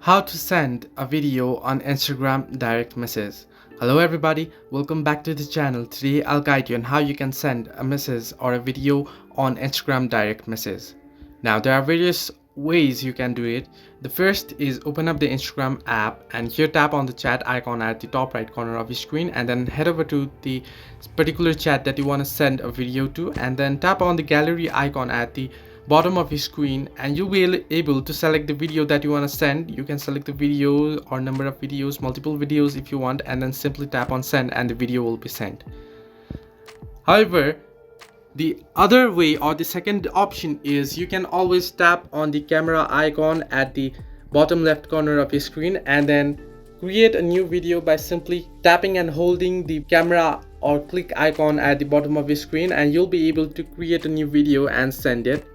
How to send a video on Instagram direct message. Hello everybody, welcome back to the channel. Today I'll guide you on how you can send a message or a video on Instagram direct message. Now there are various ways you can do it. The first is open up the Instagram app and here tap on the chat icon at the top right corner of your screen and then head over to the particular chat that you want to send a video to and then tap on the gallery icon at the bottom of your screen and you'll be able to select the video that you want to send. You can select the video or number of videos, multiple videos if you want, and then simply tap on send and the video will be sent. However, the other way or the second option is you can always tap on the camera icon at the bottom left corner of your screen and then create a new video by simply tapping and holding the camera or click icon at the bottom of your screen and you'll be able to create a new video and send it.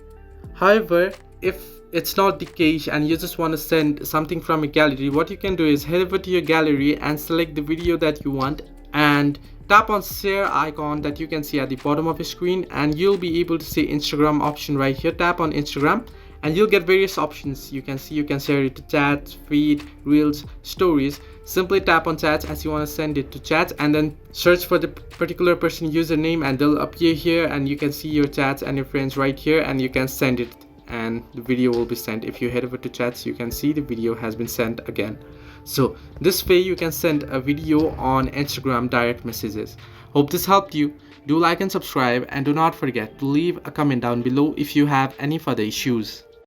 However, if it's not the case and you just want to send something from a gallery, what you can do is head over to your gallery and select the video that you want and tap on share icon that you can see at the bottom of your screen and you'll be able to see Instagram option right here. Tap on Instagram and you'll get various options. You can share it to chats, feed, reels, stories. Simply tap on chats as you want to send it to chats and then search for the particular person username and they'll appear here and you can see your chats and your friends right here and you can send it and the video will be sent. If you head over to chats, you can see the video has been sent again. So this way you can send a video on Instagram direct messages. Hope this helped you. Do like and subscribe and do not forget to leave a comment down below if you have any further issues.